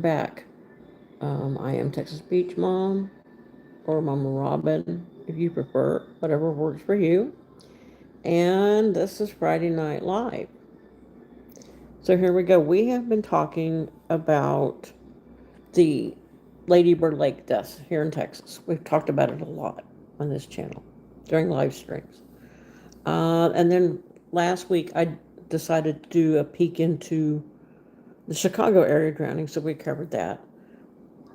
back. I am Texas Beach Mom, or Mama Robin, if you prefer, whatever works for you. And this is Friday Night Live. So here we go. We have been talking about the Lady Bird Lake deaths here in Texas. We've talked about it a lot on this channel during live streams. And then last week I decided to do a peek into the Chicago area drowning, so we covered that.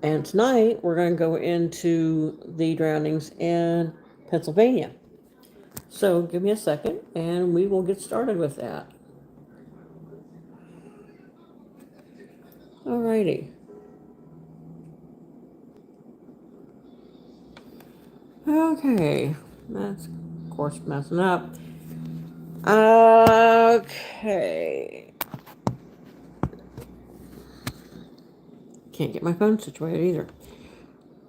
And tonight we're going to go into the drownings in Pennsylvania. So give me a second and we will get started with that. Alrighty. Okay. That's, of course, messing up. Okay. Can't get my phone situated either.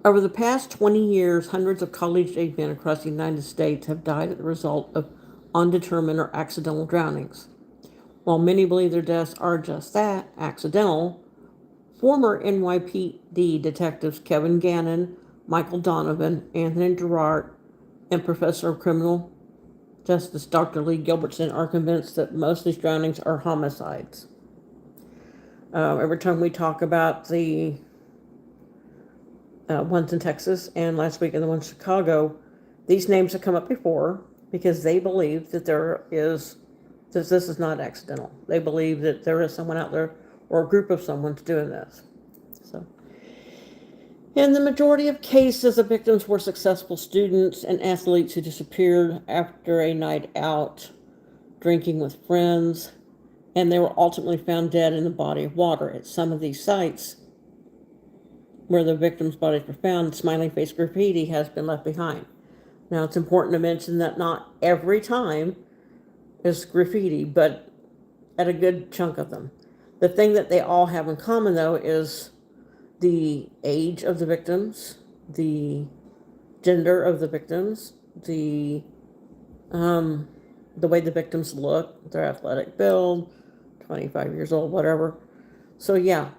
Over the past 20 years, hundreds of college-age men across the United States have died as a result of undetermined or accidental drownings. While many believe their deaths are just that, accidental, former NYPD detectives Kevin Gannon, Michael Donovan, Anthony Gerard, and Professor of Criminal Justice Dr. Lee Gilbertson are convinced that most of these drownings are homicides. Every time we talk about the ones in Texas and last week in the ones in Chicago, these names have come up before because they believe that this is not accidental. They believe that there is someone out there or a group of someone's doing this. So, in the majority of cases, the victims were successful students and athletes who disappeared after a night out drinking with friends, and they were ultimately found dead in the body of water. At some of these sites where the victims' bodies were found, smiley face graffiti has been left behind. Now, it's important to mention that not every time is graffiti, but at a good chunk of them. The thing that they all have in common, though, is the age of the victims, the gender of the victims, the way the victims look, their athletic build, 25 years old, whatever. So yeah,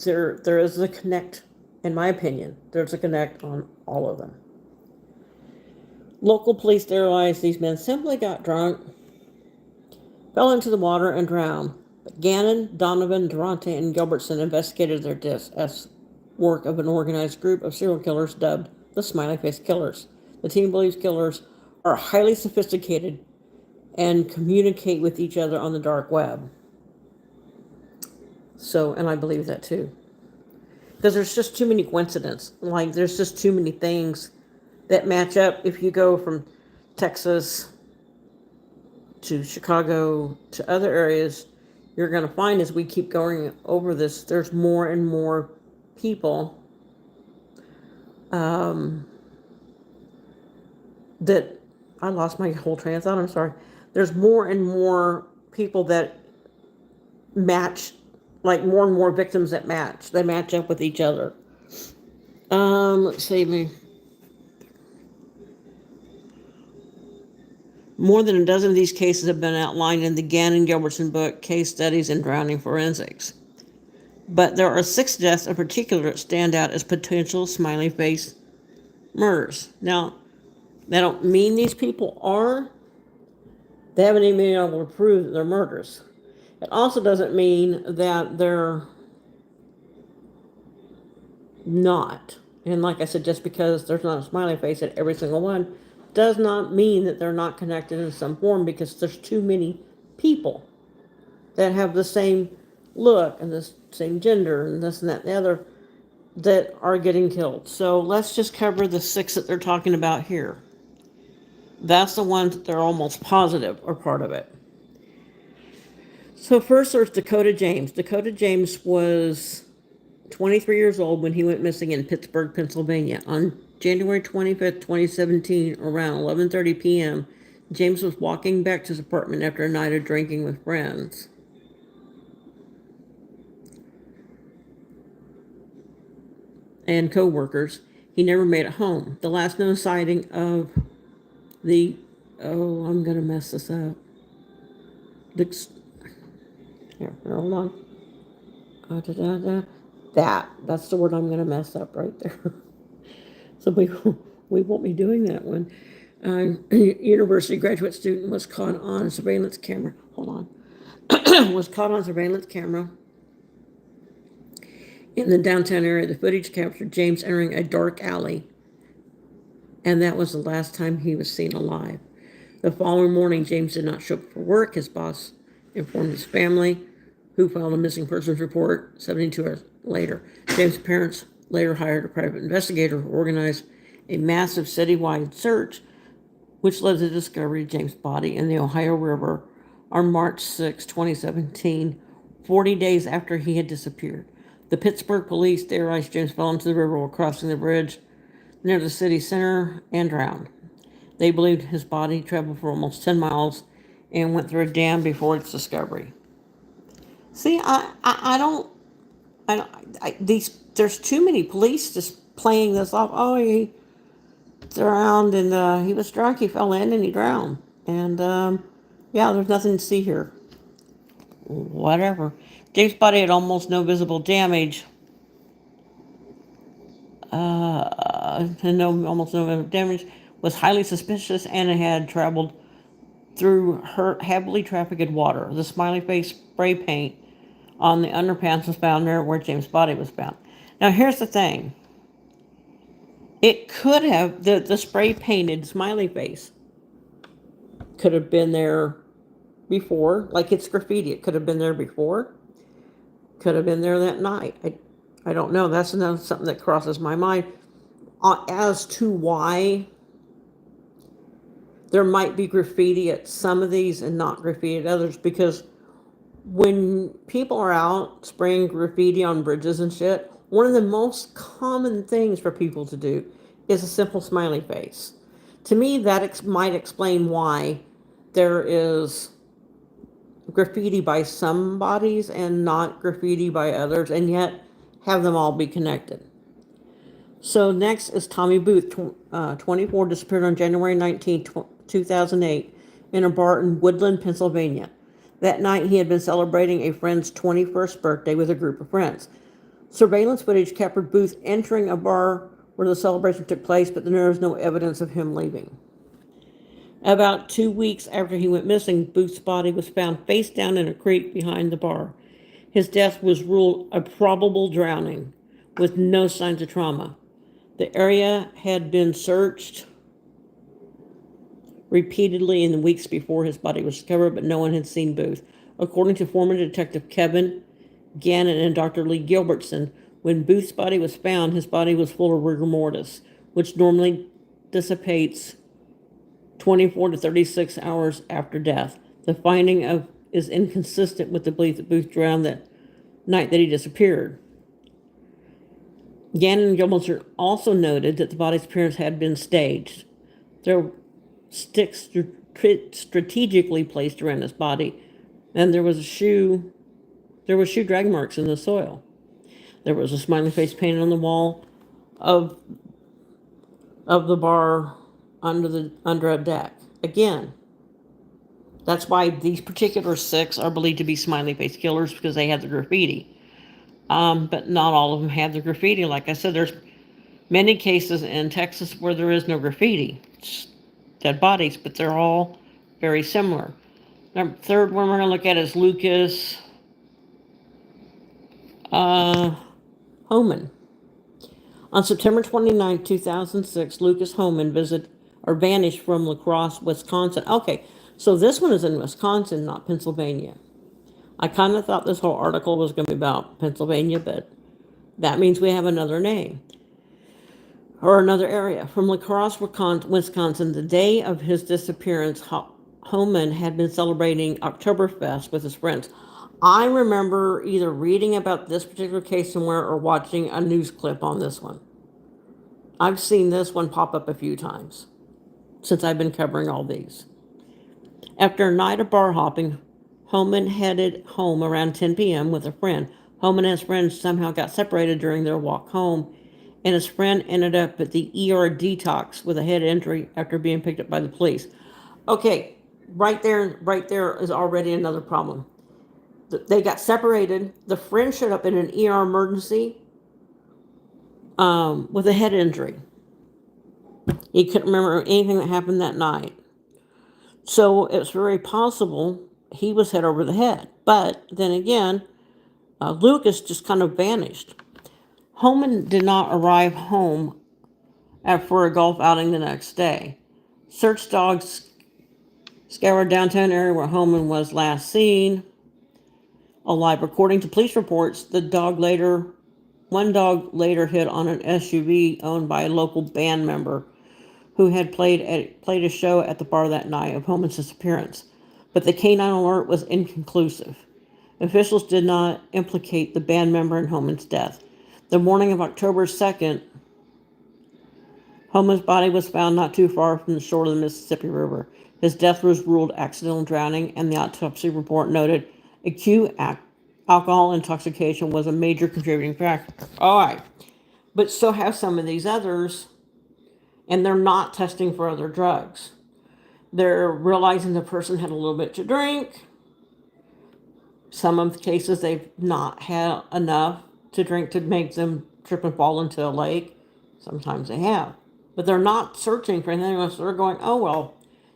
there is a connect, in my opinion. There's a connect on all of them. Local police theorized these men simply got drunk, fell into the water, and drowned. But Gannon, Donovan, Durante, and Gilbertson investigated their deaths as work of an organized group of serial killers dubbed the Smiley Face Killers. The team believes killers are highly sophisticated and communicate with each other on the dark web. So, and I believe that too. Because there's just too many coincidences. Like, there's just too many things that match up. If you go from Texas to Chicago to other areas, you're going to find as we keep going over this, there's more and more people that I lost my whole train of thought. I'm sorry. There's more and more people that match, like more and more victims that match. They match up with each other. Let's see me. More than a dozen of these cases have been outlined in the Gannon Gilbertson book, Case Studies in Drowning Forensics. But there are 6 deaths in particular that stand out as potential smiley face murders. Now, that don't mean these people are. They haven't even been able to prove that they're murders. It also doesn't mean that they're not. And like I said, just because there's not a smiley face at every single one does not mean that they're not connected in some form, because there's too many people that have the same look and the same gender and this and that and the other that are getting killed. So let's just cover the 6 that they're talking about here. That's the ones that they're almost positive are part of it. So first there's Dakota James. Dakota James was 23 years old when he went missing in Pittsburgh, Pennsylvania. On January 25th, 2017, around 11:30 p.m., James was walking back to his apartment after a night of drinking with friends. And co-workers. He never made it home. The last known sighting of the, oh, I'm going to mess this up. Here, hold on. That's the word I'm going to mess up right there. So we won't be doing that one. University graduate student was caught on a surveillance camera. Hold on. Was caught on surveillance camera in the downtown area. The footage captured James entering a dark alley, and that was the last time he was seen alive. The following morning, James did not show up for work. His boss informed his family, who filed a missing persons report 72 hours later. James' parents later hired a private investigator who organized a massive citywide search, which led to the discovery of James' body in the Ohio River on March 6, 2017, 40 days after he had disappeared. The Pittsburgh police theorized James fell into the river while crossing the bridge near the city center and drowned. They believed his body traveled for almost 10 miles and went through a dam before its discovery. See, I don't, there's too many police just playing this off. Oh, he drowned and he was drunk, he fell in and he drowned. And, yeah, there's nothing to see here. Whatever. James' body had almost no visible damage. Almost no visible damage. Was highly suspicious, and it had traveled through heavily trafficked water. The smiley face spray paint on the underpants was found there where James' body was found. Now, here's the thing. It could have, the spray painted smiley face could have been there before, like it's graffiti. It could have been there before, could have been there that night. I don't know. That's another something that crosses my mind as to why there might be graffiti at some of these and not graffiti at others, because when people are out spraying graffiti on bridges and shit, one of the most common things for people to do is a simple smiley face. To me, that might explain why there is graffiti by some bodies and not graffiti by others, and yet have them all be connected. So next is Tommy Booth, 24, disappeared on January 19, 2008, in a bar in Woodland, Pennsylvania. That night, he had been celebrating a friend's 21st birthday with a group of friends. Surveillance footage captured Booth entering a bar where the celebration took place, but there was no evidence of him leaving. About 2 weeks after he went missing, Booth's body was found face down in a creek behind the bar. His death was ruled a probable drowning, with no signs of trauma. The area had been searched repeatedly in the weeks before his body was discovered, but no one had seen Booth. According to former Detective Kevin Gannon and Dr. Lee Gilbertson, when Booth's body was found, his body was full of rigor mortis, which normally dissipates 24 to 36 hours after death. The finding is inconsistent with the belief that Booth drowned that night that he disappeared. Gannon and Gilbertson also noted that the body's appearance had been staged. There were sticks strategically placed around his body, and there was shoe drag marks in the soil. There was a smiley face painted on the wall of the bar under a deck. Again, that's why these particular 6 are believed to be smiley face killers, because they had the graffiti. But not all of them have the graffiti. Like I said, there's many cases in Texas where there is no graffiti. It's dead bodies, but they're all very similar. The third one we're going to look at is Lucas Homan. On September 29, 2006, Lucas Homan vanished from La Crosse, Wisconsin. Okay, so this one is in Wisconsin, not Pennsylvania. I kind of thought this whole article was going to be about Pennsylvania, but that means we have another name or another area. From La Crosse, Wisconsin, the day of his disappearance, Homan had been celebrating Oktoberfest with his friends. I remember either reading about this particular case somewhere or watching a news clip on this one. I've seen this one pop up a few times since I've been covering all these. After a night of bar hopping, Homan headed home around 10 p.m. with a friend. Homan and his friends somehow got separated during their walk home, and his friend ended up at the ER detox with a head injury after being picked up by the police. Okay, right there is already another problem. They got separated. The friend showed up in an ER emergency, with a head injury. He couldn't remember anything that happened that night. So it's very possible he was hit over the head. But then again, Lucas just kind of vanished. Holman did not arrive home for a golf outing the next day. Search dogs scoured downtown area where Holman was last seen alive. According to police reports, one dog later hit on an SUV owned by a local band member who had played a show at the bar that night of Holman's disappearance. But the canine alert was inconclusive. Officials did not implicate the band member in Holman's death. The morning of October 2nd, Holman's body was found not too far from the shore of the Mississippi River. His death was ruled accidental drowning, and the autopsy report noted acute alcohol intoxication was a major contributing factor. All right. But so have some of these others, and they're not testing for other drugs. They're realizing the person had a little bit to drink. Some of the cases they've not had enough to drink to make them trip and fall into a lake. Sometimes they have. But they're not searching for anything else. They're going, oh, well,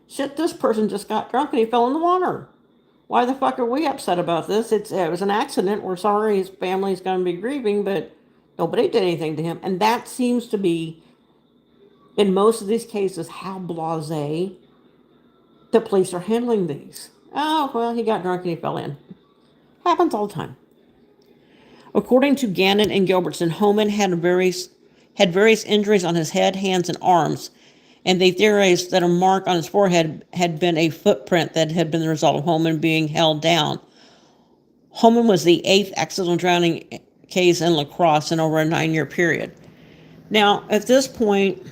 shit, this person just got drunk and he fell in the water. Why the fuck are we upset about this? It was an accident. We're sorry his family's going to be grieving, but nobody did anything to him. And that seems to be, in most of these cases, how blasé the police are handling these. Oh, well, he got drunk and he fell in. Happens all the time. According to Gannon and Gilbertson, Holman had various injuries on his head, hands, and arms, and they theorized that a mark on his forehead had been a footprint that had been the result of Holman being held down. Holman was the 8th accidental drowning case in La Crosse in over a 9-year period. Now, at this point,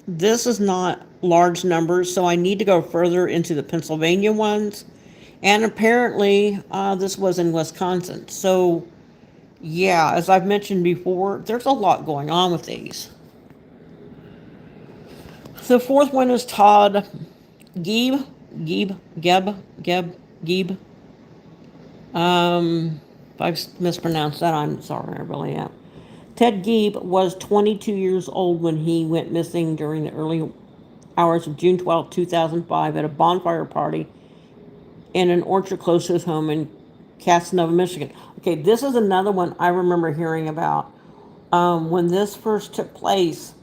this is not large numbers, so I need to go further into the Pennsylvania ones. And apparently, this was in Wisconsin. So, yeah, as I've mentioned before, there's a lot going on with these. The fourth one is Todd Gieb. If I've mispronounced that, I'm sorry, I really am. Ted Gieb was 22 years old when he went missing during the early hours of June 12, 2005 at a bonfire party in an orchard close to his home in Casanova, Michigan. Okay, this is another one I remember hearing about. When this first took place,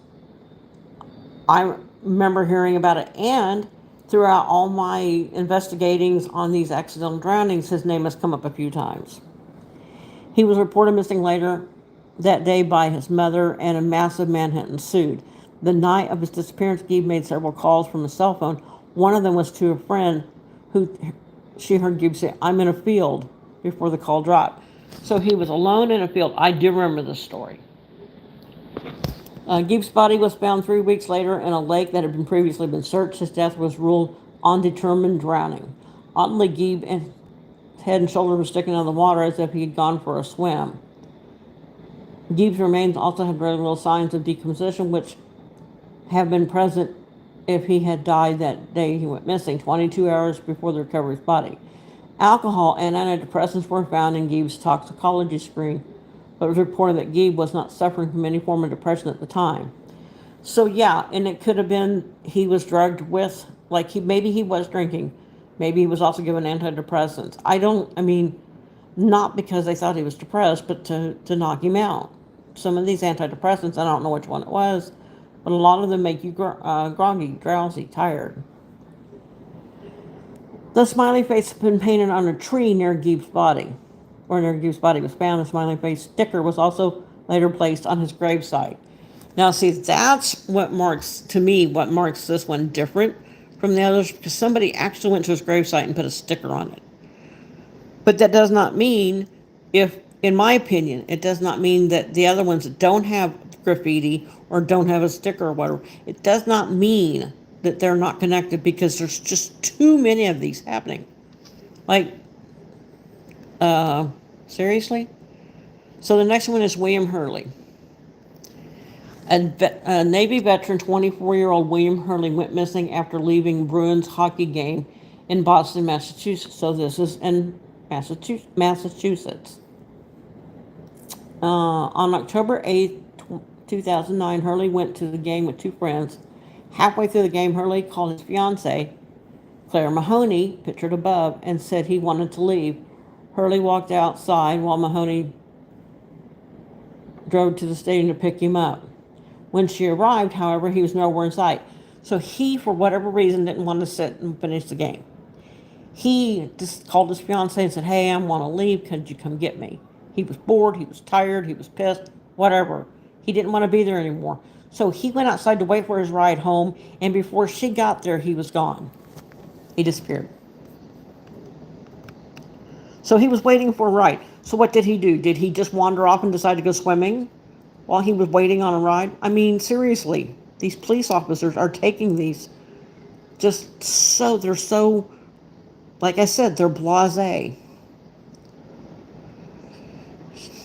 I remember hearing about it, and throughout all my investigatings on these accidental drownings, his name has come up a few times. He was reported missing later that day by his mother, and a massive manhunt ensued. The night of his disappearance, Gieb made several calls from his cell phone. One of them was to a friend who she heard Gieb say, "I'm in a field," before the call dropped. So he was alone in a field. I do remember this story. Gieb's body was found 3 weeks later in a lake that had been previously been searched. His death was ruled undetermined drowning. Oddly, Gieb's head and shoulders were sticking out of the water as if he had gone for a swim. Gieb's remains also had very little signs of decomposition, which have been present if he had died that day he went missing, 22 hours before the recovery of his body. Alcohol and antidepressants were found in Gieb's toxicology screen, but it was reported that Gieb was not suffering from any form of depression at the time. So yeah, and it could have been he was drugged with, maybe he was drinking, maybe he was also given antidepressants. Not because they thought he was depressed, but to knock him out. Some of these antidepressants, I don't know which one it was, but a lot of them make you groggy, drowsy, tired. The smiley face had been painted on a tree near Gieb's body, or near Gieb's body was found. The smiley face sticker was also later placed on his gravesite. Now, see, that's what marks this one different from the others, because somebody actually went to his gravesite and put a sticker on it. But that does not mean, in my opinion, it does not mean that the other ones that don't have graffiti or don't have a sticker or whatever, it does not mean that they're not connected, because there's just too many of these happening. Seriously? So the next one is William Hurley. A Navy veteran, 24-year-old William Hurley, went missing after leaving Bruins hockey game in Boston, Massachusetts. So this is in Massachusetts. On October 8th, 2009, Hurley went to the game with two friends. Halfway through the game, Hurley called his fiancee, Claire Mahoney, pictured above, and said he wanted to leave. Hurley walked outside while Mahoney drove to the stadium to pick him up. When she arrived, however, he was nowhere in sight. So he, for whatever reason, didn't want to sit and finish the game. He just called his fiancee and said, "Hey, I want to leave. Could you come get me?" He was bored. He was tired. He was pissed. Whatever. He didn't want to be there anymore. So he went outside to wait for his ride home, and before she got there, he was gone. He disappeared. So he was waiting for a ride. So what did he do? Did he just wander off and decide to go swimming while he was waiting on a ride? I mean, seriously, these police officers are taking these just so, they're so, like I said, they're blasé.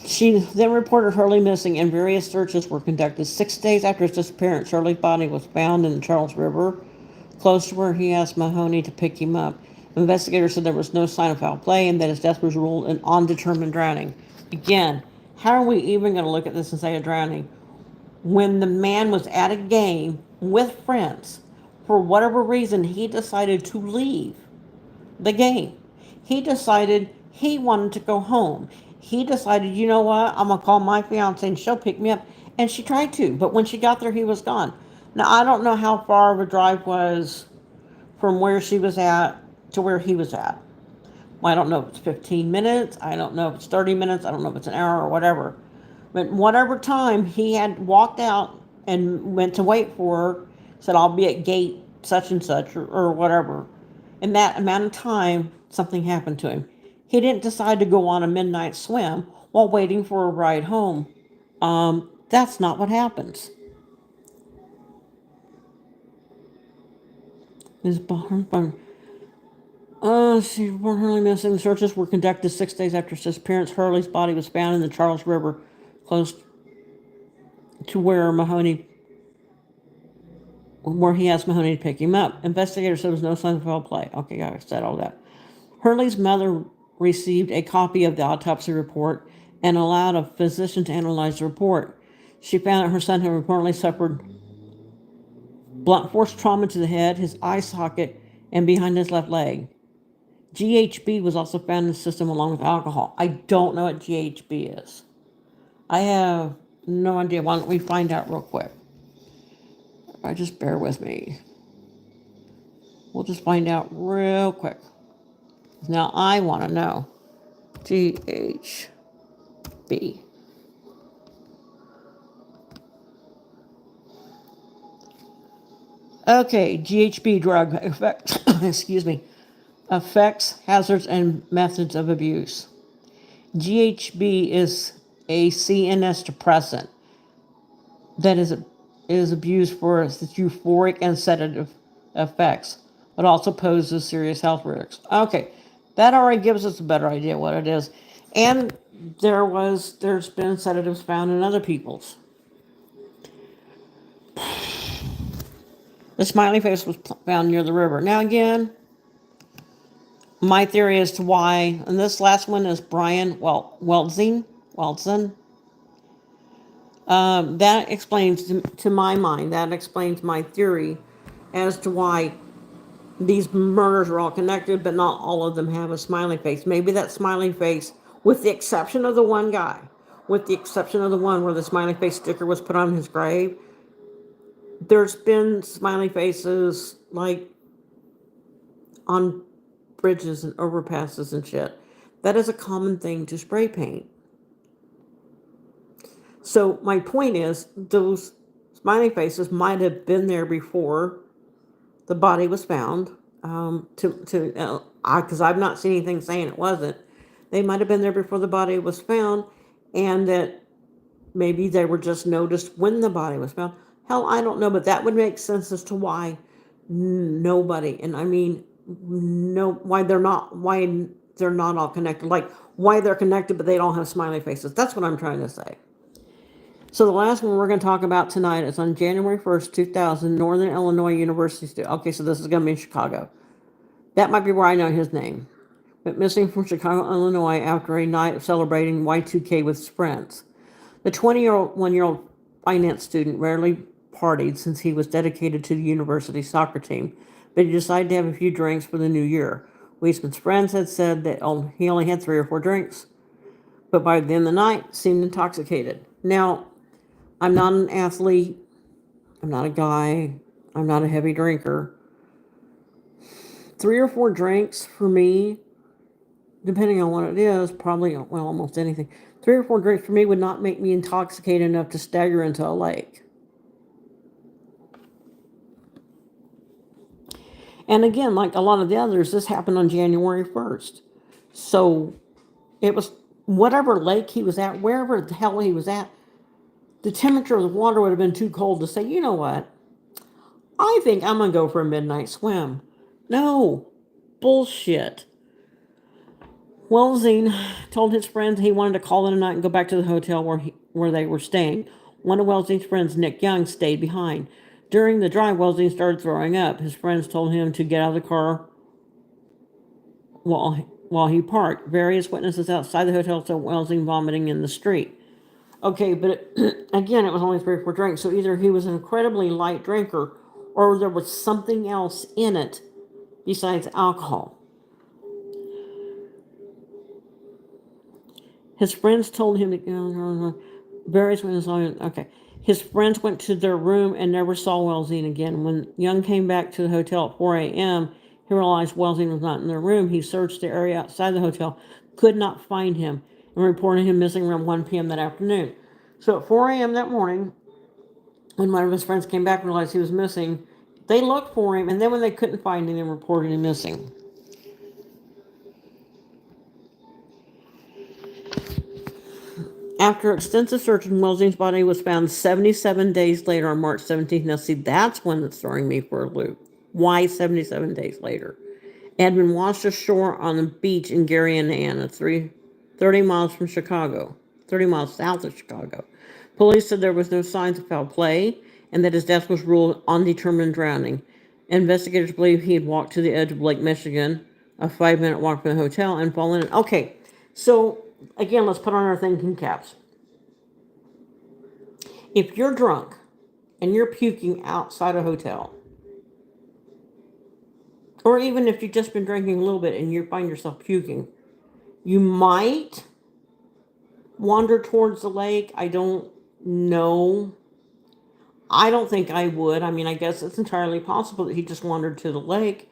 She then reported Hurley missing, and various searches were conducted. 6 days after his disappearance, Hurley's body was found in the Charles River, close to where he asked Mahoney to pick him up. Investigators said there was no sign of foul play and that his death was ruled an undetermined drowning. Again, how are we even going to look at this and say a drowning when the man was at a game with friends? For whatever reason, he decided to leave the game. He decided he wanted to go home. He decided, you know what, I'm going to call my fiance and she'll pick me up. And she tried to, but when she got there, he was gone. Now, I don't know how far of a drive was from where she was at to where he was at. I don't know if it's 15 minutes. I don't know if it's 30 minutes. I don't know if it's an hour or whatever. But whatever time he had walked out and went to wait for her, said, "I'll be at gate such and such," or whatever. In that amount of time, something happened to him. He didn't decide to go on a midnight swim while waiting for a ride home. That's not what happens. His barn. She reported Hurley missing. Searches were conducted 6 days after his disappearance. Hurley's body was found in the Charles River, close to where he asked Mahoney to pick him up. Investigators said there was no sign of foul play. Okay, I said all that. Hurley's mother received a copy of the autopsy report and allowed a physician to analyze the report. She found that her son had reportedly suffered blunt force trauma to the head, his eye socket, and behind his left leg. GHB was also found in the system along with alcohol. I don't know what GHB is. I have no idea. Why don't we find out real quick? Just bear with me. We'll just find out real quick. Now I want to know. GHB. Okay, GHB drug effect. Excuse me. Effects, hazards, and methods of abuse. GHB is a CNS depressant that is abused for its euphoric and sedative effects, but also poses serious health risks. Okay, that already gives us a better idea what it is. And there's been sedatives found in other people's. The smiley face was found near the river. Now again, my theory as to why, and this last one is Brian Weltzing. That explains, to my mind, that explains my theory as to why these murders are all connected, but not all of them have a smiley face. Maybe that smiley face, with the exception of the one guy, with the exception of the one where the smiley face sticker was put on his grave, there's been smiley faces like on bridges and overpasses and shit. That is a common thing to spray paint. So my point is, those smiley faces might have been there before the body was found. Because I've not seen anything saying it wasn't. They might have been there before the body was found, and that maybe they were just noticed when the body was found. Hell, I don't know, but that would make sense as to why nobody, and I mean, why they're not all connected. Like, why they're connected, but they don't have smiley faces. That's what I'm trying to say. So the last one we're going to talk about tonight is on January 1st, 2000, Northern Illinois University. Okay, so this is going to be in Chicago. That might be where I know his name. Went missing from Chicago, Illinois after a night of celebrating Y2K with his friends. The 21-year-old finance student, rarely partied since he was dedicated to the university soccer team, but he decided to have a few drinks for the new year. Weissman's friends had said that he only had 3 or 4 drinks, but by the end of the night seemed intoxicated. Now, I'm not an athlete. I'm not a guy. I'm not a heavy drinker. 3 or 4 drinks for me, depending on what it is, probably, well, almost anything. 3 or 4 drinks for me would not make me intoxicated enough to stagger into a lake. And again, like a lot of the others, this happened on January 1st. So it was whatever lake he was at, wherever the hell he was at, the temperature of the water would have been too cold to say, you know what? I think I'm going to go for a midnight swim. No, bullshit. Welsing told his friends he wanted to call it a night and go back to the hotel where they were staying. One of Welsing's friends, Nick Young, stayed behind. During the drive, Welsing started throwing up. His friends told him to get out of the car while he parked. Various witnesses outside the hotel saw Welsing vomiting in the street. Okay, but again, it was only 3 or 4 drinks, so either he was an incredibly light drinker or there was something else in it besides alcohol. His friends told him to various witnesses. Okay. His friends went to their room and never saw Welsing again. When Young came back to the hotel at 4 a.m., he realized Welsing was not in their room. He searched the area outside the hotel, could not find him, and reported him missing around 1 p.m. that afternoon. So at 4 a.m. that morning, when one of his friends came back and realized he was missing, they looked for him, and then when they couldn't find him, they reported him missing. After extensive searching, Welsing's body was found 77 days later on March 17th. Now, see, that's one that's throwing me for a loop. Why 77 days later? It had been washed ashore on the beach in Gary, Indiana, 30 miles from Chicago, 30 miles south of Chicago. Police said there was no signs of foul play and that his death was ruled undetermined drowning. Investigators believe he had walked to the edge of Lake Michigan, a 5-minute walk from the hotel, and fallen in. Okay, so again, let's put on our thinking caps. If you're drunk and you're puking outside a hotel, or even if you've just been drinking a little bit and you find yourself puking, you might wander towards the lake. I don't know. I don't think I would. I mean, I guess it's entirely possible that he just wandered to the lake.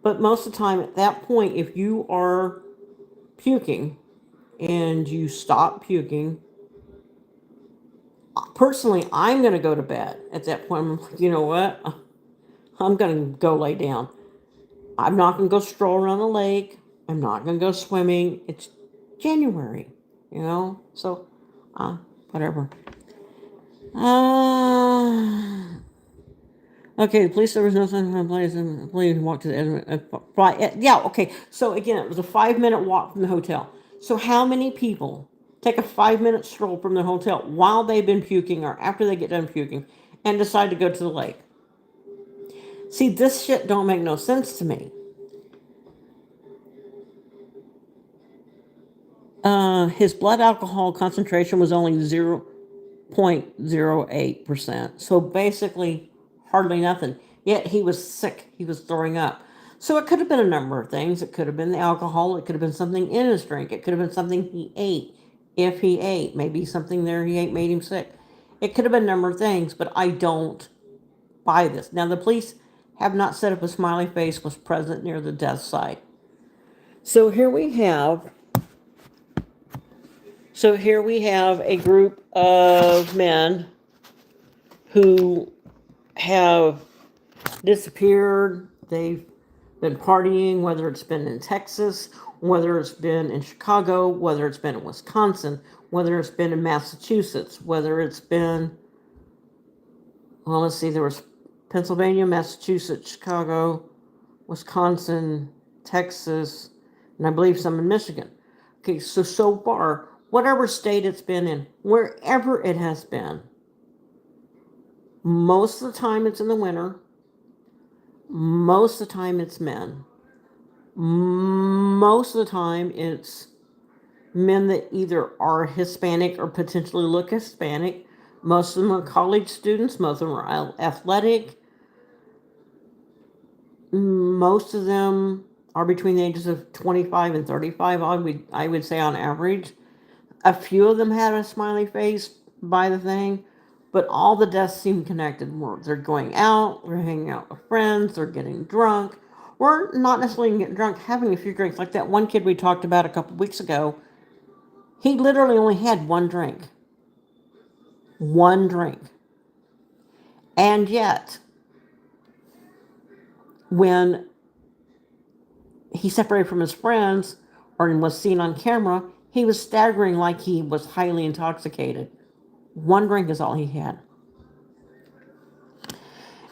But most of the time, at that point, if you are puking and you stop puking, personally, I'm going to go to bed at that point. I'm like, you know what? I'm going to go lay down. I'm not going to go stroll around the lake. I'm not going to go swimming. It's January, so whatever. Okay, the police said there was no sign of place, and the police walked to the end. Yeah, okay. So again, it was a 5-minute walk from the hotel. So how many people take a 5-minute stroll from the hotel while they've been puking or after they get done puking and decide to go to the lake? See, this shit don't make no sense to me. His blood alcohol concentration was only 0.08%. So basically, hardly nothing. Yet he was sick. He was throwing up. So it could have been a number of things. It could have been the alcohol. It could have been something in his drink. It could have been something he ate. If he ate, maybe something there he ate made him sick. It could have been a number of things, but I don't buy this. Now, the police have not said if a smiley face was present near the death site. So here we have a group of men who have disappeared. They've been partying, whether it's been in Texas, whether it's been in Chicago, whether it's been in Wisconsin, whether it's been in Massachusetts, whether it's been, well, let's see, there was Pennsylvania, Massachusetts, Chicago, Wisconsin, Texas, and I believe some in Michigan. Okay, so far, whatever state it's been in, wherever it has been, most of the time it's in the winter. Most of the time it's men. Most of the time it's men that either are Hispanic or potentially look Hispanic. Most of them are college students. Most of them are athletic. Most of them are between the ages of 25 and 35. I would say on average. A few of them had a smiley face by the thing, but all the deaths seem connected more. They're going out, they're hanging out with friends, they're getting drunk, or not necessarily getting drunk, having a few drinks. Like that one kid we talked about a couple weeks ago, he literally only had one drink. One drink. And yet, when he separated from his friends or was seen on camera, he was staggering like he was highly intoxicated. One drink is all he had.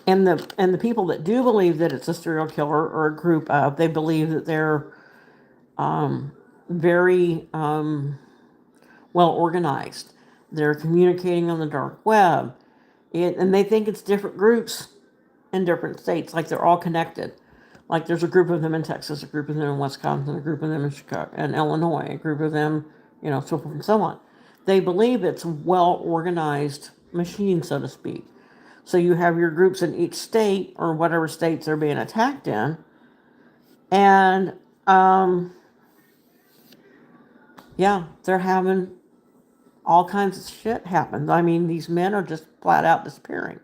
And the people that do believe that it's a serial killer or a group of, they believe that they're very well organized. They're communicating on the dark web, and they think it's different groups in different states, like they're all connected. Like there's a group of them in Texas, a group of them in Wisconsin, a group of them in Chicago and Illinois, a group of them, so forth and so on. They believe it's a well organized machine, so to speak. So you have your groups in each state or whatever states they're being attacked in, and yeah, they're having all kinds of shit happen. I mean, these men are just flat out disappearing.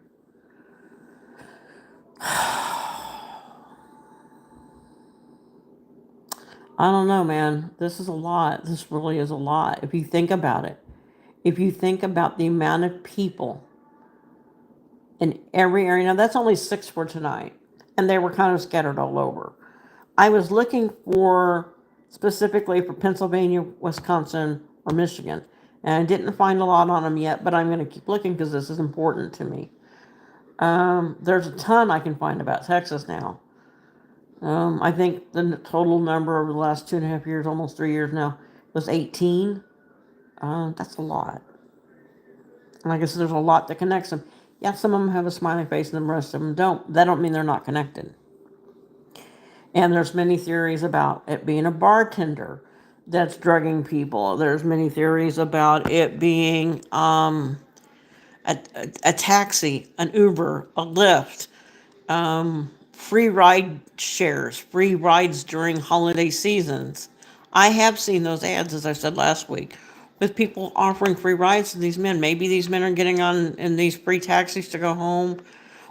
I don't know, man. This is a lot. This really is a lot. If you think about it, if you think about the amount of people in every area, now that's only six for tonight, and they were kind of scattered all over. I was looking for specifically for Pennsylvania, Wisconsin, or Michigan, and I didn't find a lot on them yet, but I'm going to keep looking because this is important to me. There's a ton I can find about Texas now. I think the total number over the last 2.5 years, almost 3 years now, was 18. That's a lot. And I guess there's a lot that connects them. Yeah, some of them have a smiling face and the rest of them don't. That don't mean they're not connected. And there's many theories about it being a bartender that's drugging people. There's many theories about it being a taxi, an Uber, a Lyft, free ride shares, free rides during holiday seasons. I have seen those ads, as I said last week, with people offering free rides to these men. Maybe these men are getting on in these free taxis to go home.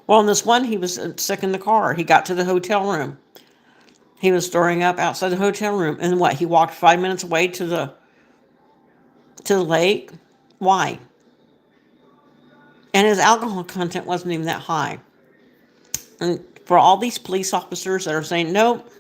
Well, in this one, he was sick in the car. He got to the hotel room. He was storing up outside the hotel room, and what? He walked 5 minutes away to the lake. Why? And his alcohol content wasn't even that high. And for all these police officers that are saying nope,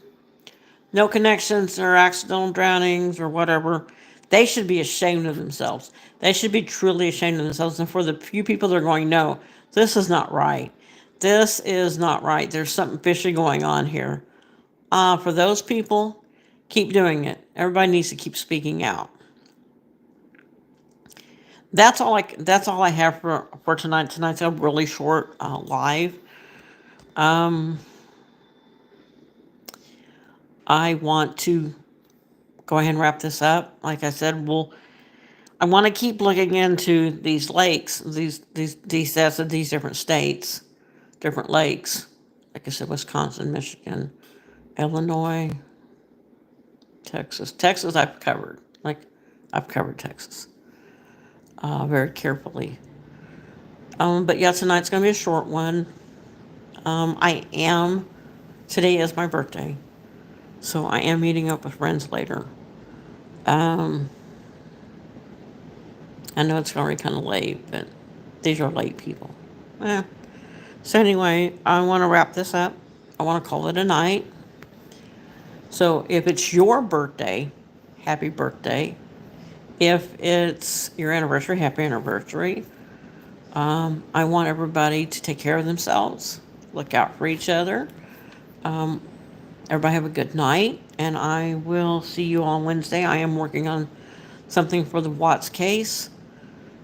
no connections or accidental drownings or whatever, they should be ashamed of themselves. They should be truly ashamed of themselves. And for the few people that are going, no, this is not right. This is not right. There's something fishy going on here. For those people, keep doing it. Everybody needs to keep speaking out. That's all I have for tonight. Tonight's a really short live. Um, I want to go ahead and wrap this up. Like I said, I want to keep looking into these lakes, these sets of these different states, different lakes. Like I said, Wisconsin, Michigan, Illinois, Texas. Texas, I've covered. I've covered Texas very carefully. But yeah, tonight's going to be a short one. Today is my birthday, so I am meeting up with friends later. Um, I know it's already kind of late, but these are late people. Eh. So anyway, I want to wrap this up. I want to call it a night. So if it's your birthday, happy birthday. If it's your anniversary, happy anniversary. I want everybody to take care of themselves, look out for each other. Um, Everybody have a good night, and I will see you on Wednesday. I am working on something for the Watts case.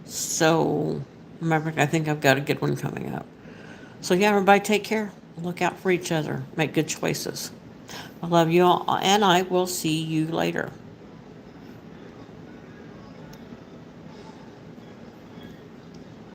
So, remember, I think I've got a good one coming up. So, yeah, everybody take care. Look out for each other. Make good choices. I love you all, and I will see you later.